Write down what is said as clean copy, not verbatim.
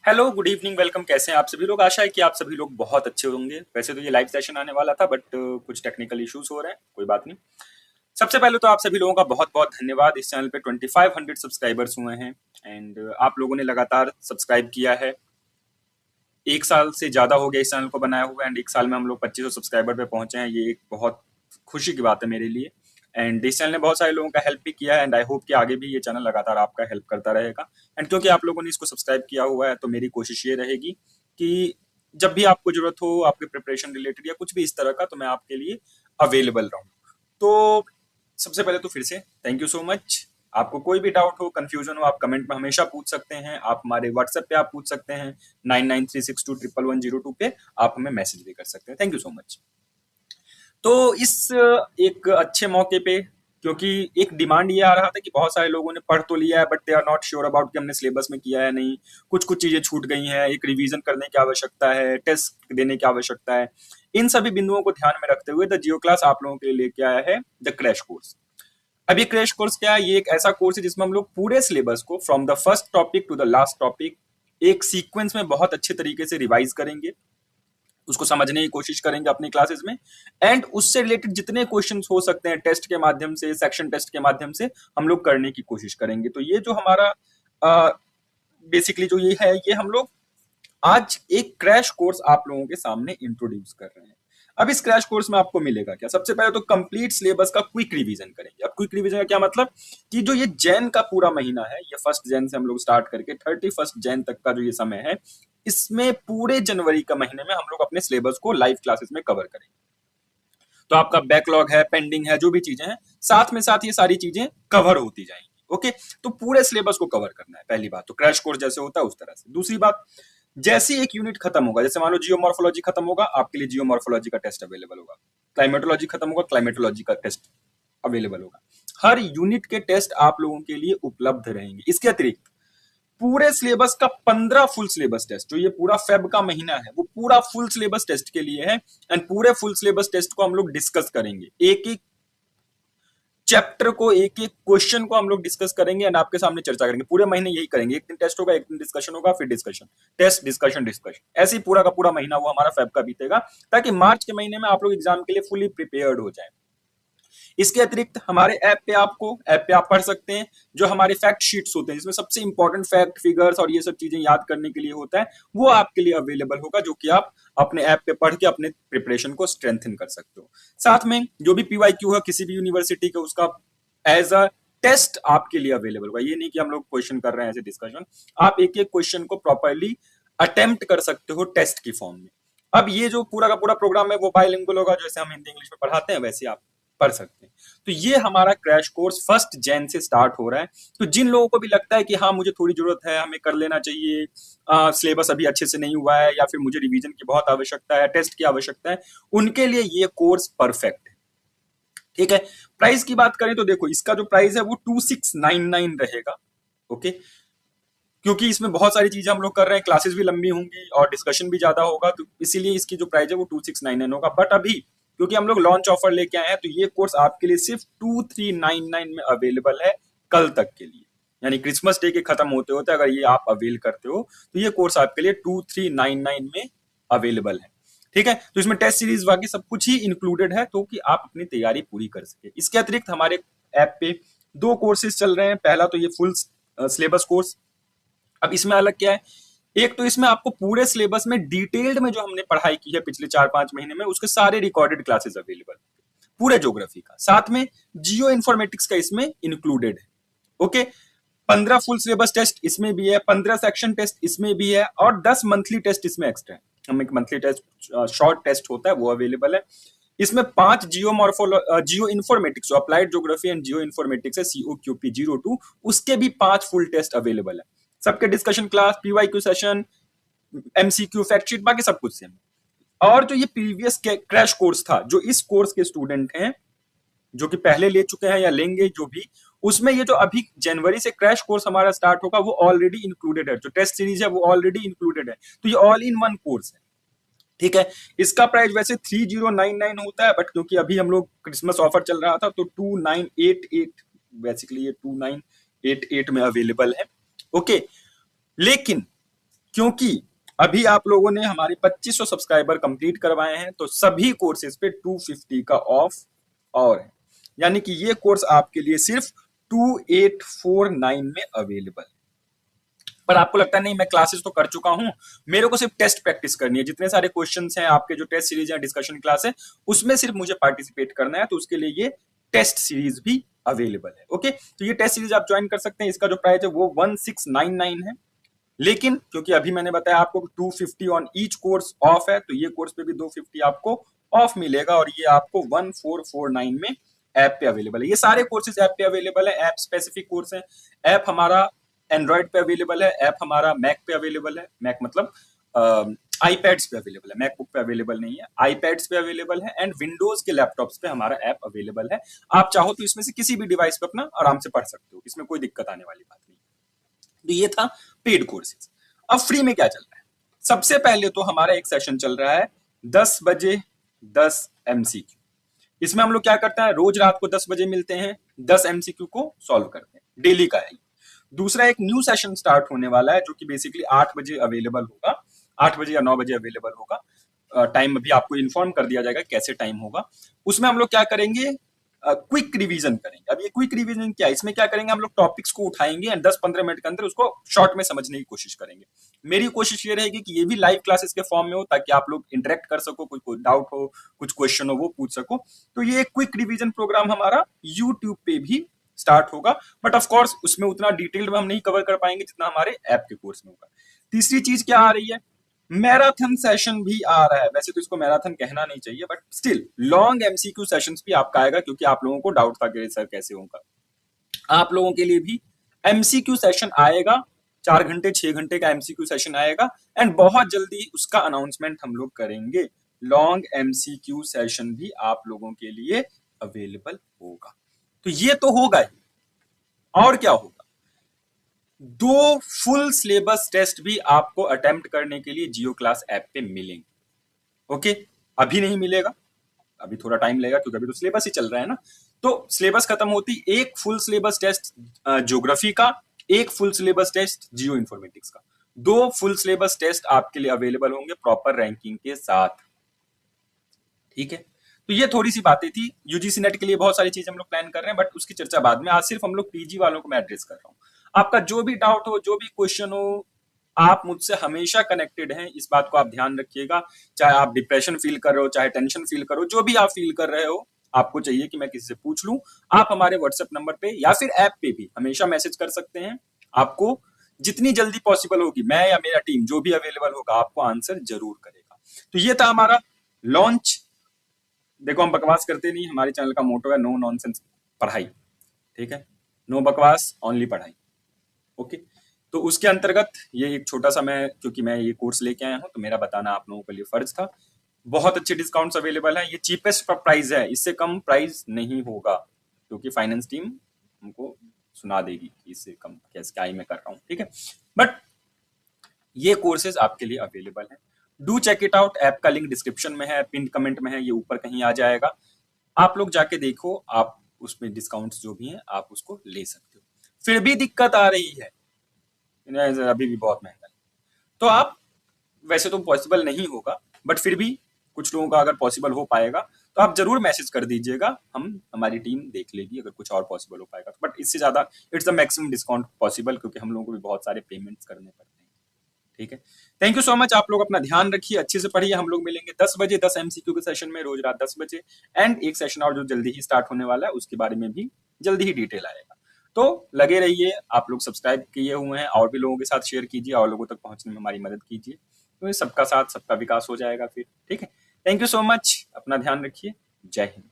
Hello, good evening, welcome. कैसे हैं आप सभी लोग? आशा है कि आप सभी लोग बहुत अच्छे होंगे। वैसे तो ये लाइव सेशन आने वाला था बट कुछ टेक्निकल इश्यूज हो रहे हैं, कोई बात नहीं। सबसे पहले तो आप सभी लोगों का बहुत बहुत धन्यवाद। इस चैनल पे 2500 सब्सक्राइबर्स हुए हैं एंड आप लोगों ने लगातार सब्सक्राइब किया है। एक साल से ज्यादा हो गया इस चैनल को बनाया हुआ एंड एक साल में हम लोग 2500 सब्सक्राइबर पे पहुंचे हैं। ये एक बहुत खुशी की बात है मेरे लिए। एंड इस चैनल ने बहुत सारे लोगों का हेल्प भी किया है एंड आई होप कि आगे भी ये चैनल लगातार आपका हेल्प करता रहेगा। एंड क्योंकि आप लोगों ने इसको सब्सक्राइब किया हुआ है तो मेरी कोशिश ये रहेगी कि जब भी आपको जरूरत हो आपके प्रिपरेशन रिलेटेड या कुछ भी इस तरह का, तो मैं आपके लिए अवेलेबल रहूं। तो सबसे पहले तो फिर से थैंक यू सो मच। आपको कोई भी डाउट हो, कंफ्यूजन हो, आप कमेंट में हमेशा पूछ सकते हैं। आप हमारे व्हाट्सएप पे आप पूछ सकते हैं 9936211102 पे। आप हमें मैसेज भी कर सकते हैं। Thank you so much. तो इस एक अच्छे मौके पे, क्योंकि एक डिमांड ये आ रहा था कि बहुत सारे लोगों ने पढ़ तो लिया है but they are not sure about कि हमने सिलेबस में किया है नहीं, कुछ कुछ चीजें छूट गई हैं, एक रिवीजन करने की आवश्यकता है, टेस्ट देने की आवश्यकता है। इन सभी बिंदुओं को ध्यान में रखते हुए द जियो क्लास आप लोगों के लिए लेके आया है द क्रैश कोर्स। अब ये क्रैश कोर्स क्या है? ये एक ऐसा कोर्स है जिसमें हम लोग पूरे सिलेबस को from the first topic to the last topic एक सीक्वेंस में बहुत अच्छे तरीके से रिवाइज करेंगे, उसको समझने की कोशिश करेंगे अपनी क्लासेस में। एंड उससे रिलेटेड जितने क्वेश्चंस हो सकते हैं टेस्ट के माध्यम से, सेक्शन टेस्ट के माध्यम से हम लोग करने की कोशिश करेंगे। तो ये जो हमारा बेसिकली जो ये है, ये हम लोग आज एक क्रैश कोर्स आप लोगों के सामने इंट्रोड्यूस कर रहे हैं। अब इस क्रैश कोर्स में आपको मिलेगा क्या? सबसे पहले तो कंप्लीट सिलेबस का क्विक रिवीजन करेंगे। अब क्विक रिवीजन का क्या मतलब कि जो ये जैन का पूरा महीना है, ये 1 जैन से हम लोग स्टार्ट करके 31 जैन तक का जो ये समय है, इसमें पूरे जनवरी का महीने में हम लोग अपने सिलेबस को लाइव क्लासेस में कवर करेंगे। तो आपका बैकलॉग है, पेंडिंग है, जो भी चीजें हैं, साथ में साथ ये सारी चीजें कवर होती जाएंगी। ओके, तो पूरे सिलेबस को कवर करना है, पहली बात। तो क्रैश कोर्स जैसे होता है उस तरह से। दूसरी बात, जैसे एक यूनिट खत्म होगा, जैसे मान लो जियोमॉर्फोलॉजी खत्म होगा, आपके लिए जियोमॉर्फोलॉजी का टेस्ट अवेलेबल होगा। क्लाइमेटोलॉजी खत्म होगा, क्लाइमेटोलॉजी का टेस्ट अवेलेबल होगा। हर यूनिट के टेस्ट आप लोगों के लिए उपलब्ध रहेंगे। इसके अतिरिक्त पूरे सिलेबस का 15 फुल सिलेबस टेस्ट, जो ये पूरा फेब का महीना है, वो पूरा फुल सिलेबस टेस्ट के लिए है। एंड पूरे फुल सिलेबस टेस्ट को हम लोग डिस्कस करेंगे, एक एक चैप्टर को, एक एक क्वेश्चन को हम लोग डिस्कस करेंगे एंड आपके सामने चर्चा करेंगे। पूरे महीने यही करेंगे, एक दिन टेस्ट होगा, एक दिन डिस्कशन होगा, फिर डिस्कशन, टेस्ट, डिस्कशन, डिस्कशन। ऐसे ही पूरा का पूरा महीना वो हमारा फेब का बीतेगा, ताकि मार्च के महीने में आप लोग एग्जाम के लिए फुली प्रिपेयर्ड हो जाए। इसके अतिरिक्त हमारे ऐप पे आप पढ़ सकते हैं जो हमारे फैक्ट शीट्स होते हैं, जिसमें सबसे इंपॉर्टेंट फैक्ट, फिगर्स और ये सब चीजें याद करने के लिए होता है, वो आपके लिए अवेलेबल होगा, जो कि आप अपने ऐप पे पढ़ के अपने प्रिपरेशन को स्ट्रेंथन कर सकते हो। साथ में जो भी पीवाईक्यू है किसी भी यूनिवर्सिटी का, उसका एज अ टेस्ट आपके लिए अवेलेबल होगा। ये नहीं कि हम लोग क्वेश्चन कर रहे हैं ऐसे डिस्कशन, आप एक एक क्वेश्चन को प्रॉपरली अटेम्प्ट कर सकते हो टेस्ट की फॉर्म में। अब ये जो पूरा का पूरा प्रोग्राम है वो बाइलिंगुअल होगा, जैसे हम हिंदी इंग्लिश में पढ़ाते हैं वैसे आप पढ़ सकते हैं। तो ये हमारा क्रैश कोर्स 1 जैन से स्टार्ट हो रहा है। तो जिन लोगों को भी लगता है कि हाँ मुझे थोड़ी जरूरत है, हमें कर लेना चाहिए, सिलेबस अभी अच्छे से नहीं हुआ है, या फिर मुझे रिवीजन की बहुत आवश्यकता है, टेस्ट की आवश्यकता है, उनके लिए ये कोर्स परफेक्ट है। ठीक है, प्राइस की बात करें तो देखो इसका जो प्राइस है वो 2699 रहेगा। ओके, क्योंकि इसमें बहुत सारी चीजें हम लोग कर रहे हैं, क्लासेस भी लंबी होंगी और डिस्कशन भी ज्यादा होगा, तो इसीलिए इसकी जो प्राइस है वो 2699 होगा। बट अभी क्योंकि हम लोग लॉन्च ऑफर लेके आए हैं, तो ये कोर्स आपके लिए सिर्फ 2399 में अवेलेबल है कल तक के लिए। यानी क्रिसमस डे के खत्म होते होते अगर ये आप अवेल करते हो तो ये कोर्स आपके लिए 2399 में अवेलेबल है। ठीक है, तो इसमें टेस्ट सीरीज बाकी सब कुछ ही इंक्लूडेड है, तो कि आप अपनी तैयारी पूरी कर सके। इसके अतिरिक्त हमारे ऐप पे 2 कोर्सेज चल रहे हैं। पहला तो ये फुल सिलेबस कोर्स। अब इसमें अलग क्या है, एक तो इसमें आपको पूरे सिलेबस में डिटेल्ड में जो हमने पढ़ाई की है पिछले 4-5 महीने में, उसके सारे रिकॉर्डेड क्लासेस अवेलेबल, पूरे ज्योग्राफी का, साथ में जियो इन्फॉर्मेटिक्स का इसमें इंक्लूडेड है। ओके, 15 फुल सिलेबस टेस्ट इसमें भी है, 15 सेक्शन टेस्ट इसमें भी है, और 10 मंथली टेस्ट इसमें एक्स्ट्रा है। हम एक मंथली टेस्ट शॉर्ट टेस्ट होता है वो अवेलेबल है। इसमें 5 geo informatics, applied geography and geo informatics है, COQP02, उसके भी 5 फुल टेस्ट अवेलेबल है। सबके discussion class, PYQ session, MCQ, fact sheet, बाकी सब कुछ सेम। और जो ये प्रीवियस क्रैश कोर्स था, जो इस कोर्स के स्टूडेंट हैं, जो कि पहले ले चुके हैं या लेंगे जो भी, उसमें ये जो अभी जनवरी से क्रैश कोर्स हमारा स्टार्ट होगा वो ऑलरेडी इंक्लूडेड है। जो टेस्ट सीरीज है वो ऑलरेडी इंक्लूडेड है, तो ये ऑल इन वन कोर्स है। ठीक है, इसका प्राइस वैसे 3099 होता है, बट क्योंकि अभी हम लोग क्रिसमस ऑफर चल रहा था तो 2988, बेसिकली ये 2988 में अवेलेबल है। ओके, लेकिन क्योंकि अभी आप लोगों ने हमारे 2500 सब्सक्राइबर कंप्लीट करवाए हैं, तो सभी कोर्सेज पे 250 का ऑफ और है, यानी कि ये कोर्स आपके लिए सिर्फ 2849 में अवेलेबल है। पर आपको लगता नहीं मैं क्लासेस तो कर चुका हूं, मेरे को सिर्फ टेस्ट प्रैक्टिस करनी है, जितने सारे क्वेश्चंस हैं आपके जो टेस्ट सीरीज या डिस्कशन क्लास है उसमें सिर्फ मुझे पार्टिसिपेट करना है, तो उसके लिए ये टेस्ट सीरीज भी अवेलेबल है। ओके, तो ये टेस्ट सीरीज आप ज्वाइन कर सकते हैं। इसका जो प्राइस है वो 1699 है, लेकिन क्योंकि अभी मैंने बताया आपको 250 ऑन ईच कोर्स ऑफ है, तो ये कोर्स पे भी 250 आपको ऑफ मिलेगा, और ये आपको 1449 में ऐप पे अवेलेबल है। ये सारे कोर्सेज ऐप पे अवेलेबल है, ऐप स्पेसिफिक कोर्स है। ऐप हमारा एंड्रॉइड पे अवेलेबल है, ऐप हमारा मैक पे अवेलेबल है, मैक मतलब आईपैड्स पे अवेलेबल है, मैकबुक पे अवेलेबल नहीं है, आईपैड्स पे अवेलेबल है, एंड विंडोज के लैपटॉप्स पे हमारा ऐप अवेलेबल है। आप चाहो तो इसमें से किसी भी डिवाइस पे अपना आराम से पढ़ सकते हो, इसमें कोई दिक्कत आने वाली बात नहीं। तो ये था पेड कोर्सेज। अब फ्री में क्या चल रहा है? सबसे पहले तो हमारा एक सेशन चल रहा है 10 बजे 10 एमसीक्यू। इसमें हम लोग क्या करते हैं, रोज रात को 10 बजे मिलते हैं, 10 एमसीक्यू को सॉल्व करते हैं, डेली का है। दूसरा एक न्यू सेशन स्टार्ट होने वाला है जो कि बेसिकली 8 बजे अवेलेबल होगा, 8 बजे या 9 बजे अवेलेबल होगा। टाइम अभी आपको इन्फॉर्म कर दिया जाएगा कैसे टाइम होगा। उसमें हम लोग क्या करेंगे, क्विक रिवीजन करेंगे। अब ये क्विक रिवीजन क्या है, इसमें क्या करेंगे, हम लोग टॉपिक्स को उठाएंगे एंड 10-15 मिनट के अंदर उसको शॉर्ट में समझने की कोशिश करेंगे। मेरी कोशिश ये रहेगी कि ये भी लाइव क्लासेस के फॉर्म में हो, ताकि आप लोग इंटरेक्ट कर सको, कोई डाउट हो, कुछ क्वेश्चन हो वो पूछ सको। तो ये क्विक रिवीजन प्रोग्राम हमारा यूट्यूब पे भी स्टार्ट होगा, बट ऑफ कोर्स उसमें उतना डिटेल्ड में हम नहीं कवर कर पाएंगे जितना हमारे ऐप के कोर्स में होगा। तीसरी चीज क्या आ रही है, मैराथन सेशन भी आ रहा है। वैसे तो इसको मैराथन कहना नहीं चाहिए, but still long MCQ sessions भी आपका आएगा, क्योंकि आप लोगों को डाउट था कि सर कैसे होगा। आप लोगों के लिए भी एमसीक्यू सेशन आएगा, 4 घंटे 6 घंटे का एमसीक्यू सेशन आएगा, एंड बहुत जल्दी उसका अनाउंसमेंट हम लोग करेंगे। लॉन्ग एमसीक्यू सेशन भी आप लोगों के लिए अवेलेबल होगा। तो ये तो होगा ही, और क्या होगा, 2 फुल सिलेबस टेस्ट भी आपको अटेम्प्ट करने के लिए जियो क्लास ऐप पे मिलेंगे। ओके, अभी नहीं मिलेगा, अभी थोड़ा टाइम लगेगा, क्योंकि अभी तो सिलेबस ही चल रहा है ना। तो सिलेबस खत्म होती एक फुल सिलेबस टेस्ट ज्योग्राफी का, एक full syllabus test geoinformatics का, 2 फुल सिलेबस टेस्ट आपके लिए अवेलेबल होंगे प्रॉपर रैंकिंग के साथ। ठीक है, तो ये थोड़ी सी बातें थी। यूजीसी नेट के लिए बहुत सारी चीजें हम लोग प्लान कर रहे हैं, बट उसकी चर्चा बाद में। आज सिर्फ हम लोग पीजी वालों को मैं एड्रेस कर रहा हूँ। आपका जो भी डाउट हो, जो भी क्वेश्चन हो, आप मुझसे हमेशा कनेक्टेड हैं, इस बात को आप ध्यान रखिएगा। चाहे आप डिप्रेशन फील कर रहे हो, चाहे टेंशन फील कर रहे हो, जो भी आप फील कर रहे हो, आपको चाहिए कि मैं किसी से पूछ लूं, आप हमारे व्हाट्सएप नंबर पे या फिर ऐप पे भी हमेशा मैसेज कर सकते हैं। आपको जितनी जल्दी पॉसिबल होगी, मैं या मेरा टीम जो भी अवेलेबल होगा आपको आंसर जरूर करेगा। तो ये था हमारा लॉन्च। देखो, हम बकवास करते नहीं, हमारे चैनल का मोटो है नो नॉनसेंस पढ़ाई। ठीक है, नो बकवास, ओनली पढ़ाई। ओके, तो उसके अंतर्गत ये एक छोटा सा, मैं क्योंकि मैं ये कोर्स लेके आया हूँ तो मेरा बताना आप लोगों के लिए फर्ज था। बहुत अच्छे डिस्काउंट्स अवेलेबल है, ये चीपेस्ट प्राइस है, इससे कम प्राइस नहीं होगा, क्योंकि फाइनेंस टीम हमको सुना देगी कि इससे कम कैसे क्या मैं कर रहा हूँ। ठीक है, बट ये कोर्सेज आपके लिए अवेलेबल है। Do check it out. App का लिंक डिस्क्रिप्शन में है, पिन कमेंट में है, ये ऊपर कहीं आ जाएगा। आप लोग जाके देखो, आप उसमें डिस्काउंट्स जो भी हैं आप उसको ले सकते हो। फिर भी दिक्कत आ रही है, अभी भी बहुत महंगा है, तो आप, वैसे तो पॉसिबल नहीं होगा, बट फिर भी कुछ लोगों का अगर पॉसिबल हो पाएगा तो आप जरूर मैसेज कर दीजिएगा, हमारी टीम देख लेगी अगर कुछ और पॉसिबल हो पाएगा। बट इससे ज्यादा it's the maximum discount possible, क्योंकि हम लोगों को भी बहुत सारे पेमेंट्स करने पड़ते हैं। ठीक है, थैंक यू सो मच। आप लोग अपना ध्यान रखिए, अच्छे से पढ़िए। हम लोग मिलेंगे 10 बजे 10 एमसीक्यू के सेशन में, रोज रात 10 बजे। एंड एक सेशन और जो जल्दी ही स्टार्ट होने वाला है, उसके बारे में भी जल्दी ही डिटेल आएगा। तो लगे रहिए, आप लोग सब्सक्राइब किए हुए हैं और भी लोगों के साथ शेयर कीजिए, और लोगों तक पहुंचने में हमारी मदद कीजिए। तो सबका साथ सबका विकास हो जाएगा फिर। ठीक है, थैंक यू सो मच, अपना ध्यान रखिए। जय हिंद।